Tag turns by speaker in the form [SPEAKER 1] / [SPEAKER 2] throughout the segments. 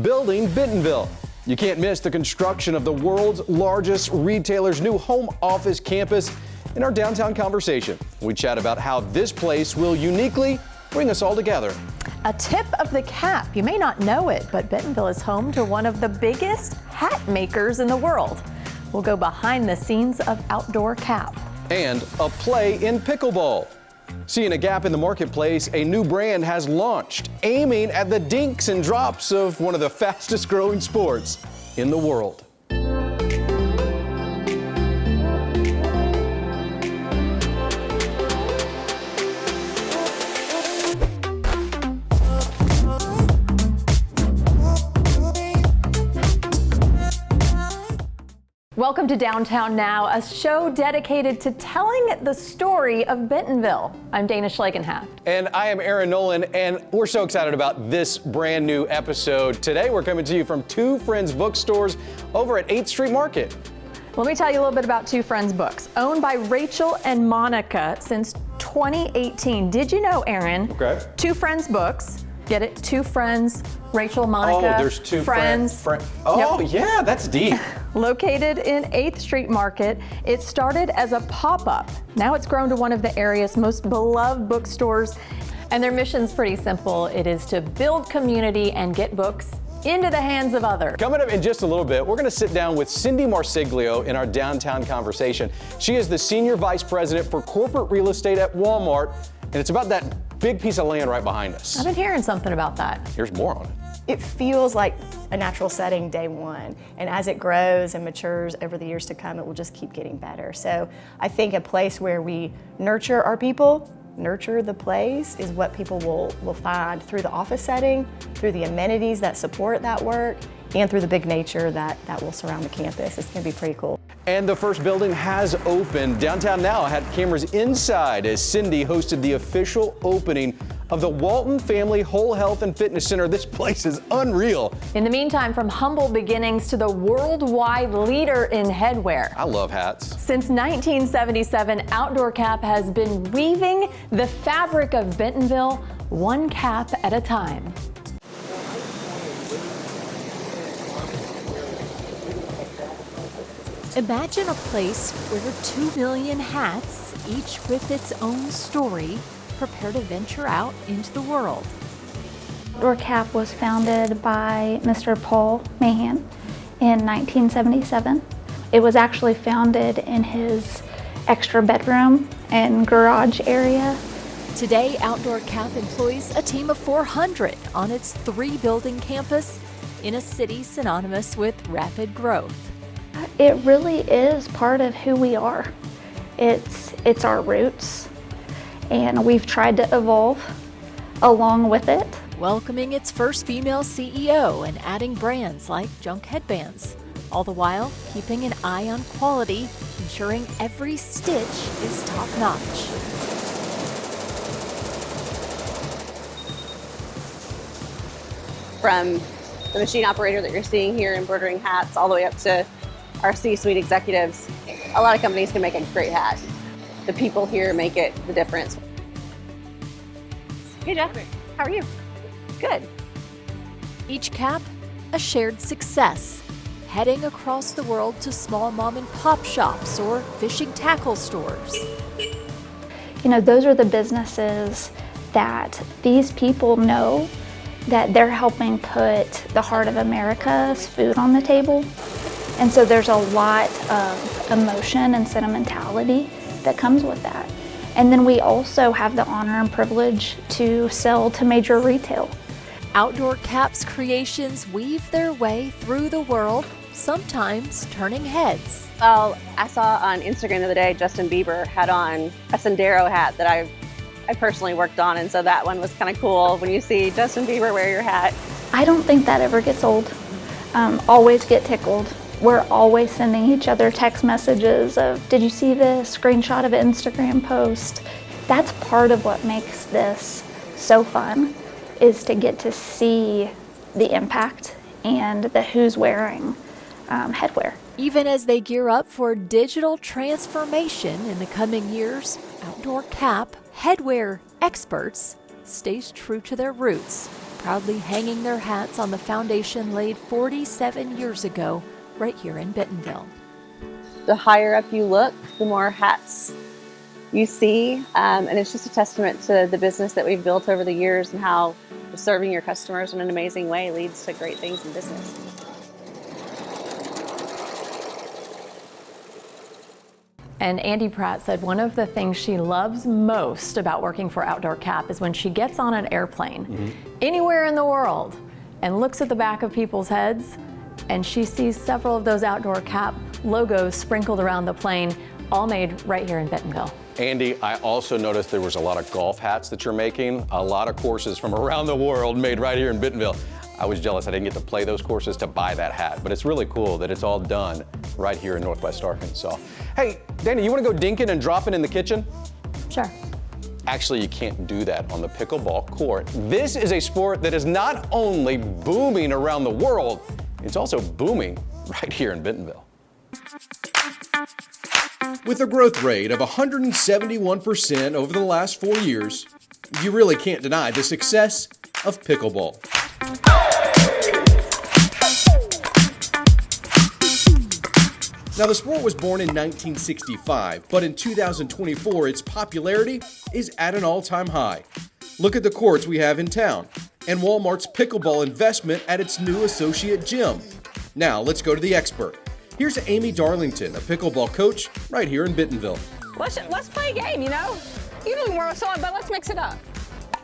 [SPEAKER 1] building Bentonville. You can't miss the construction of the world's largest retailer's new home office campus in our downtown conversation. We chat about how this place will uniquely bring us all together.
[SPEAKER 2] A tip of the cap. You may not know it, but Bentonville is home to one of the biggest hat makers in the world. We'll go behind the scenes of Outdoor Cap.
[SPEAKER 1] And a play in pickleball. Seeing a gap in the marketplace, a new brand has launched, aiming at the dinks and drops of one of the fastest growing sports in the world.
[SPEAKER 2] Welcome to Downtown Now, a show dedicated to telling the story of Bentonville. I'm Dana Schlegenhaft.
[SPEAKER 1] And I am Aaron Nolan, and we're so excited about this brand new episode. Today we're coming to you from Two Friends bookstores over at 8th Street Market.
[SPEAKER 2] Let me tell you a little bit about Two Friends Books, owned by Rachel and Monica since 2018. Did you know, Aaron?
[SPEAKER 1] Okay.
[SPEAKER 2] Two Friends Books, get it? Two Friends, Rachel, Monica.
[SPEAKER 1] Oh, there's two
[SPEAKER 2] friends.
[SPEAKER 1] Oh,
[SPEAKER 2] Yep.
[SPEAKER 1] Yeah, that's deep.
[SPEAKER 2] Located in 8th Street Market, it started as a pop-up. Now it's grown to one of the area's most beloved bookstores, and their mission's pretty simple. It is to build community and get books into the hands of others.
[SPEAKER 1] Coming up in just a little bit, we're going to sit down with Cindy Marsiglio in our downtown conversation. She is the Senior Vice President for Corporate Real Estate at Walmart, and it's about that big piece of land right behind us.
[SPEAKER 2] I've been hearing something about that.
[SPEAKER 1] Here's more on it.
[SPEAKER 3] It feels like a natural setting day one, and as it grows and matures over the years to come, it will just keep getting better. So I think a place where we nurture our people, nurture the place, is what people will find through the office setting, through the amenities that support that work, and through the big nature that will surround the campus. It's going to be pretty cool.
[SPEAKER 1] And the first building has opened. Downtown Now had cameras inside as Cindy hosted the official opening of the Walton Family Whole Health and Fitness Center. This place is unreal.
[SPEAKER 2] In the meantime, from humble beginnings to the worldwide leader in headwear.
[SPEAKER 1] I love hats.
[SPEAKER 2] Since 1977, Outdoor Cap has been weaving the fabric of Bentonville one cap at a time.
[SPEAKER 4] Imagine a place where 2 million hats, each with its own story, prepare to venture out into the world.
[SPEAKER 5] Outdoor Cap was founded by Mr. Paul Mahan in 1977. It was actually founded in his extra bedroom and garage area.
[SPEAKER 4] Today, Outdoor Cap employs a team of 400 on its 3-building campus in a city synonymous with rapid growth.
[SPEAKER 5] It really is part of who we are. It's our roots, and we've tried to evolve along with it.
[SPEAKER 4] Welcoming its first female CEO and adding brands like junk headbands, all the while keeping an eye on quality, ensuring every stitch is top-notch.
[SPEAKER 6] From the machine operator that you're seeing here embroidering hats all the way up to our C-suite executives, a lot of companies can make a great hat. The people here make it the difference. Hey Jeff, how are you? Good.
[SPEAKER 4] Each cap, a shared success, heading across the world to small mom and pop shops or fishing tackle stores.
[SPEAKER 5] You know, those are the businesses that these people know that they're helping put the heart of America's food on the table. And so there's a lot of emotion and sentimentality that comes with that. And then we also have the honor and privilege to sell to major retail.
[SPEAKER 4] Outdoor Cap's creations weave their way through the world, sometimes turning heads.
[SPEAKER 6] Well, I saw on Instagram the other day, Justin Bieber had on a Sendero hat that I personally worked on, and so that one was kind of cool when you see Justin Bieber wear your hat.
[SPEAKER 5] I don't think that ever gets old. Always get tickled. We're always sending each other text messages of, did you see this? Screenshot of an Instagram post. That's part of what makes this so fun, is to get to see the impact and the who's wearing headwear.
[SPEAKER 4] Even as they gear up for digital transformation in the coming years, Outdoor Cap headwear experts stays true to their roots, proudly hanging their hats on the foundation laid 47 years ago right here in Bentonville.
[SPEAKER 6] The higher up you look, the more hats you see, and it's just a testament to the business that we've built over the years and how serving your customers in an amazing way leads to great things in business.
[SPEAKER 2] And Andy Pratt said one of the things she loves most about working for Outdoor Cap is when she gets on an airplane anywhere in the world and looks at the back of people's heads and she sees several of those Outdoor Cap logos sprinkled around the plane, all made right here in Bentonville.
[SPEAKER 1] Andy, I also noticed there was a lot of golf hats that you're making, a lot of courses from around the world made right here in Bentonville. I was jealous I didn't get to play those courses to buy that hat, but it's really cool that it's all done right here in Northwest Arkansas. Hey, Dana, you want to go dinking and dropping in the kitchen?
[SPEAKER 2] Sure.
[SPEAKER 1] Actually, you can't do that on the pickleball court. This is a sport that is not only booming around the world, it's also booming right here in Bentonville. With a growth rate of 171% over the last 4 years, you really can't deny the success of pickleball. Now, the sport was born in 1965, but in 2024, its popularity is at an all-time high. Look at the courts we have in town, and Walmart's pickleball investment at its new associate gym. Now, let's go to the expert. Here's Amy Darlington, a pickleball coach right here in Bentonville.
[SPEAKER 7] Let's play a game, you know? Usually we're solid, but let's mix it up.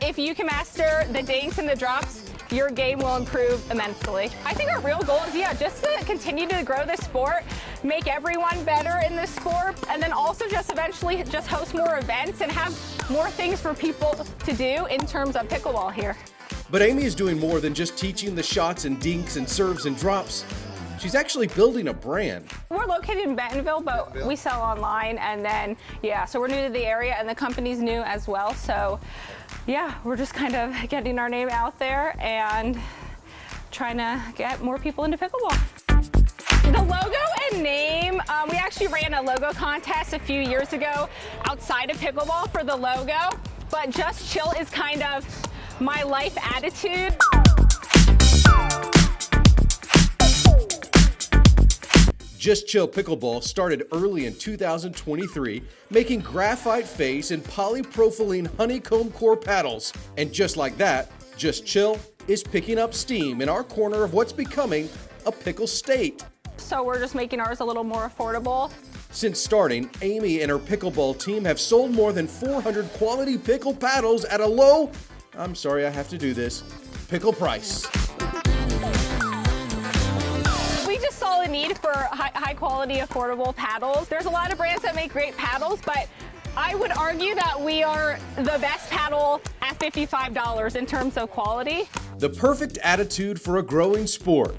[SPEAKER 7] If you can master the dinks and the drops, your game will improve immensely. I think our real goal is, just to continue to grow this sport, make everyone better in this sport, and then also just eventually just host more events and have more things for people to do in terms of pickleball here.
[SPEAKER 1] But Amy is doing more than just teaching the shots and dinks and serves and drops. She's actually building a brand.
[SPEAKER 7] We're located in Bentonville, but we sell online, and then, so we're new to the area, and the company's new as well, so we're just kind of getting our name out there and trying to get more people into pickleball. The logo and name, we actually ran a logo contest a few years ago outside of pickleball for the logo, but Just Chill is kind of my life attitude.
[SPEAKER 1] Just Chill Pickleball started early in 2023, making graphite face and polypropylene honeycomb core paddles. And just like that, Just Chill is picking up steam in our corner of what's becoming a pickle state.
[SPEAKER 7] So we're just making ours a little more affordable.
[SPEAKER 1] Since starting, Amy and her pickleball team have sold more than 400 quality pickle paddles at a low, I'm sorry I have to do this, pickle price.
[SPEAKER 7] The need for high quality, affordable paddles. There's a lot of brands that make great paddles, but I would argue that we are the best paddle at $55 in terms of quality.
[SPEAKER 1] The perfect attitude for a growing sport.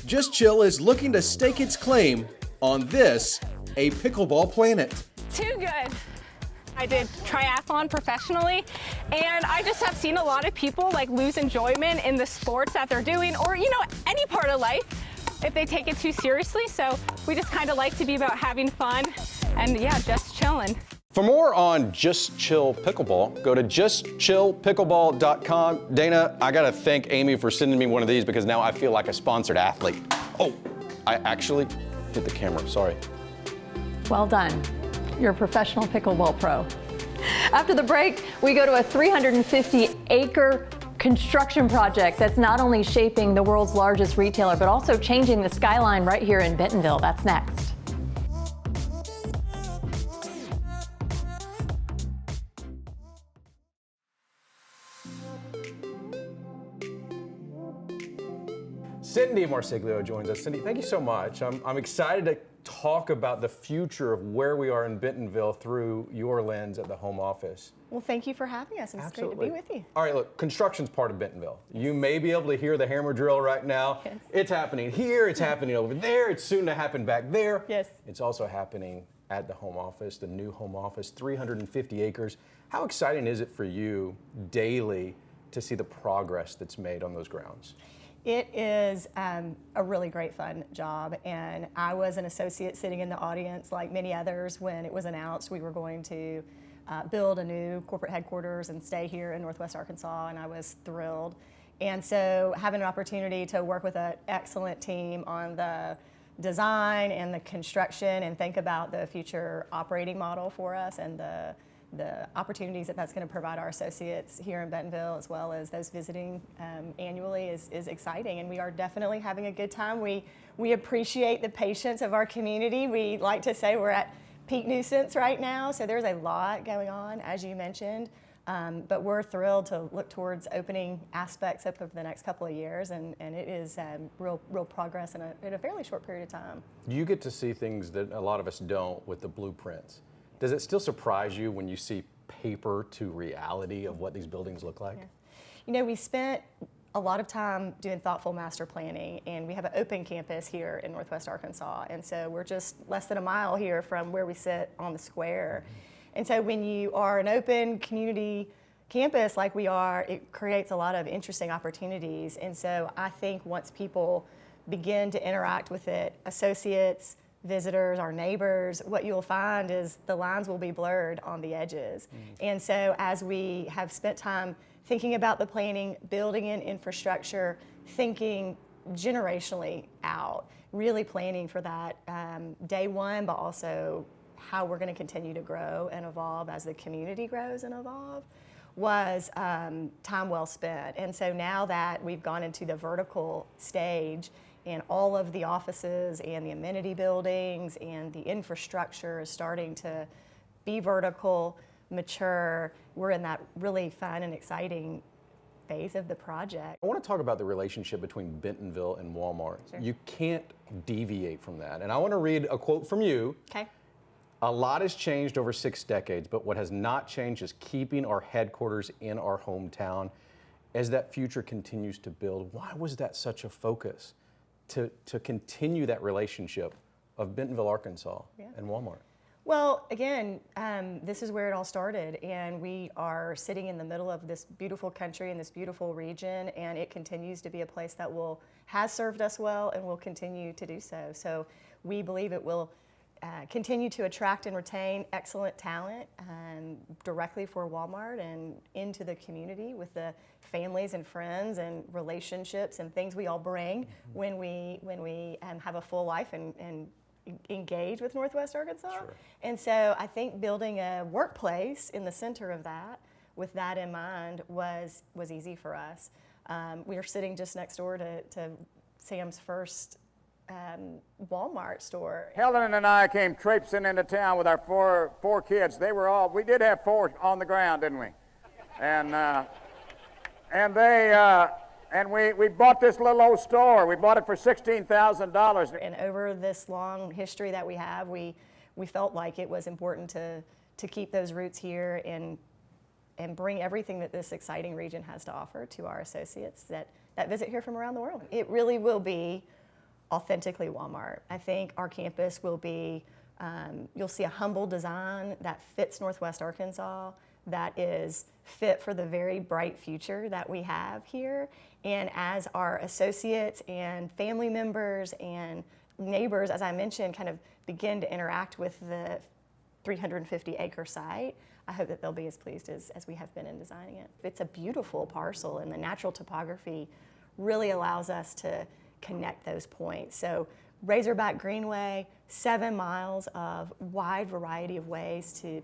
[SPEAKER 1] Just Chill is looking to stake its claim on this, a pickleball planet.
[SPEAKER 7] Too good. I did triathlon professionally, and I just have seen a lot of people lose enjoyment in the sports that they're doing, or any part of life, if they take it too seriously. So we just kind of like to be about having fun and just chilling.
[SPEAKER 1] For more on Just Chill Pickleball, go to justchillpickleball.com. Dana, I gotta thank Amy for sending me one of these because now I feel like a sponsored athlete. Oh, I actually hit the camera, sorry.
[SPEAKER 2] Well done. You're a professional pickleball pro. After the break, we go to a 350-acre construction project that's not only shaping the world's largest retailer, but also changing the skyline right here in Bentonville. That's next.
[SPEAKER 1] Cindy Marsiglio joins us. Cindy, thank you so much. I'm excited to talk about the future of where we are in Bentonville through your lens at the home office.
[SPEAKER 3] Well, thank you for having us. It's great to be with you.
[SPEAKER 1] All right, look, construction's part of Bentonville. Yes. You may be able to hear the hammer drill right now.
[SPEAKER 3] Yes.
[SPEAKER 1] It's happening here, it's happening over there, it's soon to happen back there.
[SPEAKER 3] Yes.
[SPEAKER 1] It's also happening at the home office, the new home office, 350 acres. How exciting is it for you daily to see the progress that's made on those grounds?
[SPEAKER 3] It is a really great fun job, and I was an associate sitting in the audience like many others when it was announced we were going to build a new corporate headquarters and stay here in Northwest Arkansas, and I was thrilled. And so having an opportunity to work with an excellent team on the design and the construction and think about the future operating model for us and the opportunities that that's going to provide our associates here in Bentonville as well as those visiting annually is exciting, and we are definitely having a good time. We appreciate the patience of our community. We like to say we're at peak nuisance right now, so there's a lot going on, as you mentioned, but we're thrilled to look towards opening aspects up over the next couple of years, and it is real progress in a fairly short period of time.
[SPEAKER 1] You get to see things that a lot of us don't with the blueprints. Does it still surprise you when you see paper to reality of what these buildings look like?
[SPEAKER 3] Yeah. You know, we spent a lot of time doing thoughtful master planning, and we have an open campus here in Northwest Arkansas, and so we're just less than a mile here from where we sit on the square. And so when you are an open community campus like we are, it creates a lot of interesting opportunities. And so I think once people begin to interact with it, associates, visitors, our neighbors, what you'll find is the lines will be blurred on the edges. And so as we have spent time thinking about the planning, building in infrastructure, thinking generationally out, really planning for that day one, but also how we're going to continue to grow and evolve as the community grows and evolve, was time well spent. And so now that we've gone into the vertical stage and all of the offices and the amenity buildings and the infrastructure is starting to be vertical, mature, we're in that really fun and exciting phase of the project.
[SPEAKER 1] I want to talk about the relationship between Bentonville and Walmart.
[SPEAKER 3] Sure.
[SPEAKER 1] You can't deviate from that. And I want to read a quote from you.
[SPEAKER 3] Okay.
[SPEAKER 1] A lot has changed over 6 decades, but what has not changed is keeping our headquarters in our hometown. As that future continues to build, why was that such a focus to continue that relationship of Bentonville, Arkansas and Walmart?
[SPEAKER 3] Well, again, this is where it all started, and we are sitting in the middle of this beautiful country and this beautiful region, and it continues to be a place that has served us well and will continue to do so. So we believe it will continue to attract and retain excellent talent directly for Walmart and into the community with the families and friends and relationships and things we all bring when we have a full life and engage with Northwest Arkansas.
[SPEAKER 1] Sure.
[SPEAKER 3] And so I think building a workplace in the center of that, with that in mind, was easy for us. We are sitting just next door to Sam's first Walmart store.
[SPEAKER 8] Helen and I came traipsing into town with our four kids. We did have 4 on the ground, didn't we? And we bought this little old store. We bought it for $16,000.
[SPEAKER 3] And over this long history that we have, we felt like it was important to keep those roots here and bring everything that this exciting region has to offer to our associates that visit here from around the world. It really will be authentically Walmart. I think our campus will be, you'll see a humble design that fits Northwest Arkansas, that is fit for the very bright future that we have here. And as our associates and family members and neighbors, as I mentioned, kind of begin to interact with the 350-acre site, I hope that they'll be as pleased as we have been in designing it. It's a beautiful parcel, and the natural topography really allows us to connect those points. So Razorback Greenway, 7 miles of wide variety of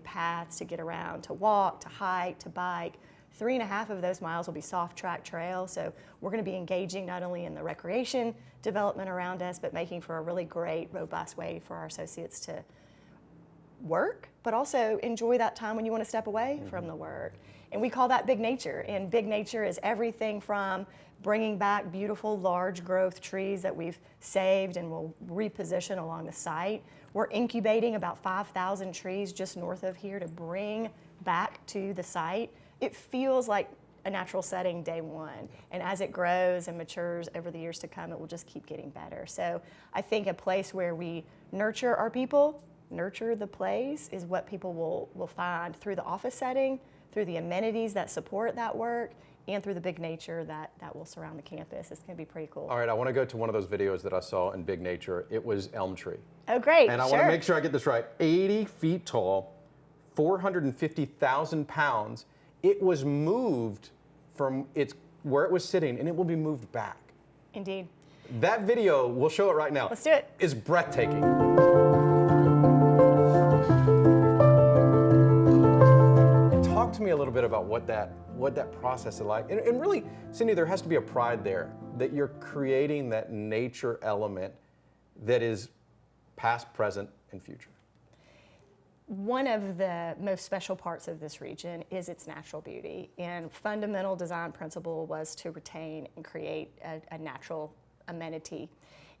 [SPEAKER 3] paths to get around, to walk, to hike, to bike. 3.5 of those miles will be soft track trail. So we're going to be engaging not only in the recreation development around us, but making for a really great, robust way for our associates to work, but also enjoy that time when you want to step away from the work. And we call that big nature. And big nature is everything from bringing back beautiful large growth trees that we've saved and will reposition along the site. We're incubating about 5,000 trees just north of here to bring back to the site. It feels like a natural setting day one. And as it grows and matures over the years to come, it will just keep getting better. So I think a place where we nurture our people, nurture the place, is what people will find through the office setting, through the amenities that support that work, and through the big nature that will surround the campus. It's going to be pretty cool.
[SPEAKER 1] All right, I want to go to one of those videos that I saw in Big Nature. It was Elm Tree.
[SPEAKER 3] Oh, great.
[SPEAKER 1] And I want to make sure I get this right. 80 feet tall, 450,000 pounds. It was moved from its where it was sitting, and it will be moved back.
[SPEAKER 3] Indeed.
[SPEAKER 1] That video, we'll show it right now.
[SPEAKER 3] Let's do it.
[SPEAKER 1] Is breathtaking. Talk to me a little bit about what that process is like. And really, Cindy, there has to be a pride there that you're creating that nature element that is past, present, and future.
[SPEAKER 3] One of the most special parts of this region is its natural beauty, and fundamental design principle was to retain and create a natural amenity.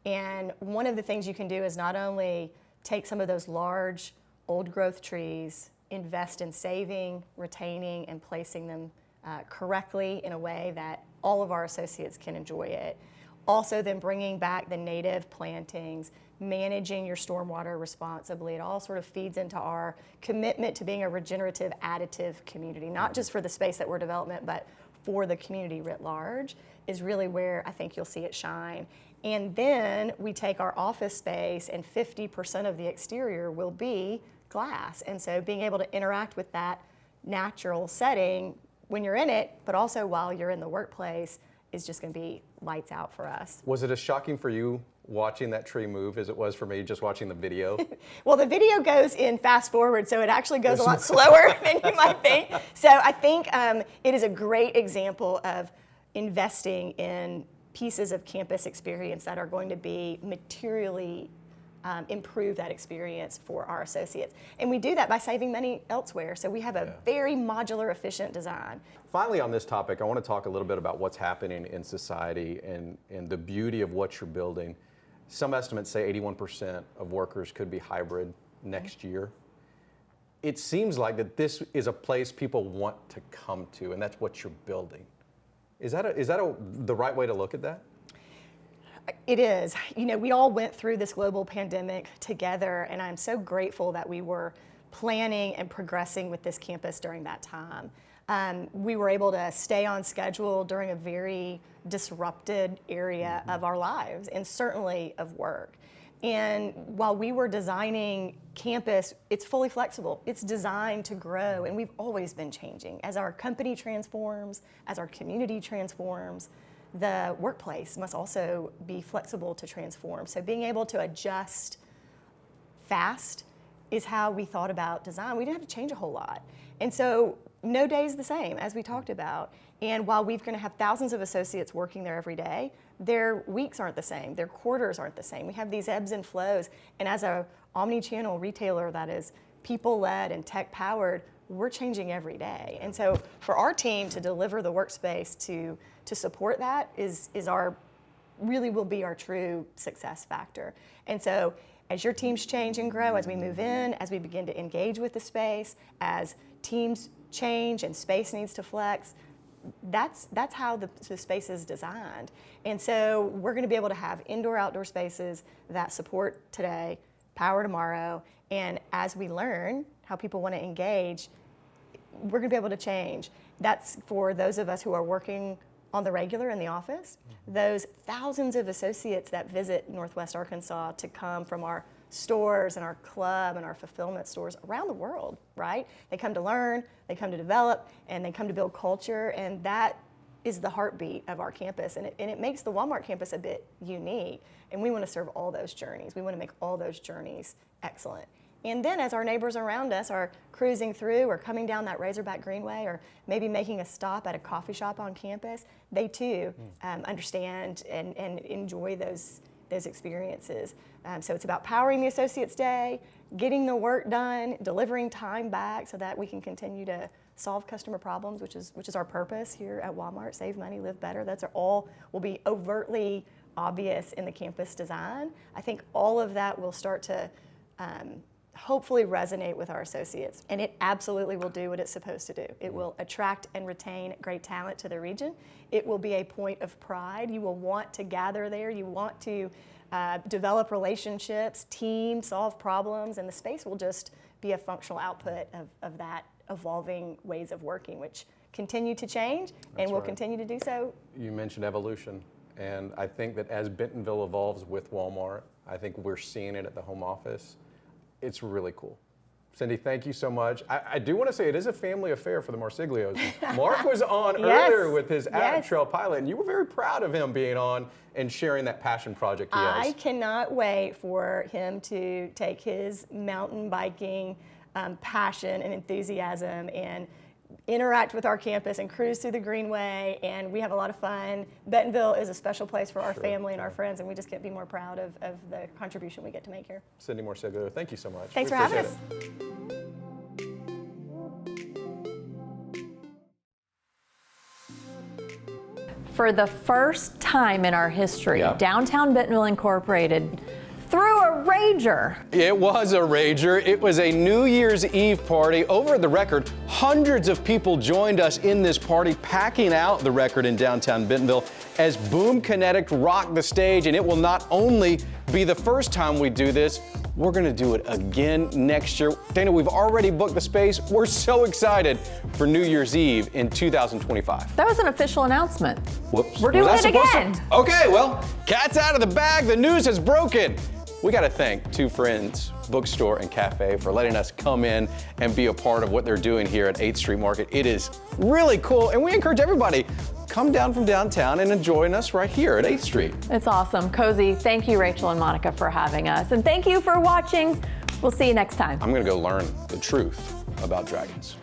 [SPEAKER 3] And one of the things you can do is not only take some of those large old growth trees, invest in saving, retaining, and placing them correctly in a way that all of our associates can enjoy it. Also then bringing back the native plantings, managing your stormwater responsibly. It all sort of feeds into our commitment to being a regenerative, additive community, not just for the space that we're developing, but for the community writ large, is really where I think you'll see it shine. And then we take our office space, and 50% of the exterior will be glass. And so being able to interact with that natural setting when you're in it, but also while you're in the workplace, is just going to be lights out for us.
[SPEAKER 1] Was it as shocking for you watching that tree move as it was for me just watching the video?
[SPEAKER 3] Well, the video goes in fast forward, so it actually goes a lot slower than you might think. So I think it is a great example of investing in pieces of campus experience that are going to be materially improve that experience for our associates. And we do that by saving money elsewhere. So we have a very modular, efficient design.
[SPEAKER 1] Finally, on this topic, I want to talk a little bit about what's happening in society and the beauty of what you're building. Some estimates say 81% of workers could be hybrid next year. It seems like that this is a place people want to come to, and that's what you're building. Is that the right way to look at that?
[SPEAKER 3] It is. You know, we all went through this global pandemic together, and I'm so grateful that we were planning and progressing with this campus during that time. We were able to stay on schedule during a very disrupted area of our lives, and certainly of work. And while we were designing campus, it's fully flexible. It's designed to grow, and we've always been changing. As our company transforms, as our community transforms, the workplace must also be flexible to transform. So being able to adjust fast is how we thought about design. We didn't have to change a whole lot. And so no day is the same, as we talked about. And while we're going to have thousands of associates working there every day, their weeks aren't the same, their quarters aren't the same. We have these ebbs and flows. And as an omni-channel retailer that is people-led and tech-powered, we're changing every day. And so for our team to deliver the workspace to support that really will be our true success factor. And so as your teams change and grow, as we move in, as we begin to engage with the space, as teams change and space needs to flex, that's how the space is designed. And so we're going to be able to have indoor-outdoor spaces that support today, power tomorrow, and as we learn how people want to engage, we're going to be able to change. That's for those of us who are working on the regular in the office, those thousands of associates that visit Northwest Arkansas to come from our stores and our club and our fulfillment stores around the world, right? They come to learn, they come to develop, and they come to build culture, and that is the heartbeat of our campus, and it makes the Walmart campus a bit unique, and we want to serve all those journeys. We want to make all those journeys excellent. And then as our neighbors around us are cruising through or coming down that Razorback Greenway or maybe making a stop at a coffee shop on campus, they too understand and enjoy those experiences. So it's about powering the Associates Day, getting the work done, delivering time back so that we can continue to solve customer problems, which is our purpose here at Walmart, save money, live better. That's all will be overtly obvious in the campus design. I think all of that will start to hopefully resonate with our associates, and it absolutely will do what it's supposed to do. It will attract and retain great talent to the region. It will be a point of pride. You will want to gather there. You want to develop relationships, team, solve problems, and the space will just be a functional output of that evolving ways of working, which continue to change and will continue to do so.
[SPEAKER 1] You mentioned evolution, and I think that as Bentonville evolves with Walmart, I think we're seeing it at the home office. It's really cool. Cindy, thank you so much. I do want to say it is a family affair for the Marsiglios. Mark was on earlier with his Addict Trail pilot, and you were very proud of him being on and sharing that passion project he has.
[SPEAKER 3] I cannot wait for him to take his mountain biking passion and enthusiasm and interact with our campus and cruise through the Greenway, and we have a lot of fun. Bentonville is a special place for our family and our friends, and we just can't be more proud of the contribution we get to make here.
[SPEAKER 1] Cindy Marsiglio, thank you so much.
[SPEAKER 3] Thanks for having us.
[SPEAKER 2] For the first time in our history, Downtown Bentonville Incorporated threw a rager.
[SPEAKER 1] It was a rager. It was a New Year's Eve party. Over the Record, hundreds of people joined us in this party, packing out the Record in downtown Bentonville as Boom Kinetic rocked the stage. And it will not only be the first time we do this, we're gonna do it again next year. Dana, we've already booked the space. We're so excited for New Year's Eve in 2025.
[SPEAKER 2] That was an official announcement.
[SPEAKER 1] Whoops.
[SPEAKER 2] We're doing it again.
[SPEAKER 1] Okay, well, cat's out of the bag. The news has broken. We got to thank Two Friends Bookstore and Cafe for letting us come in and be a part of what they're doing here at 8th Street Market. It is really cool, and we encourage everybody, come down from downtown and join us right here at 8th Street.
[SPEAKER 2] It's awesome. Cozy, thank you, Rachel and Monica, for having us. And thank you for watching. We'll see you next time.
[SPEAKER 1] I'm going to go learn the truth about dragons.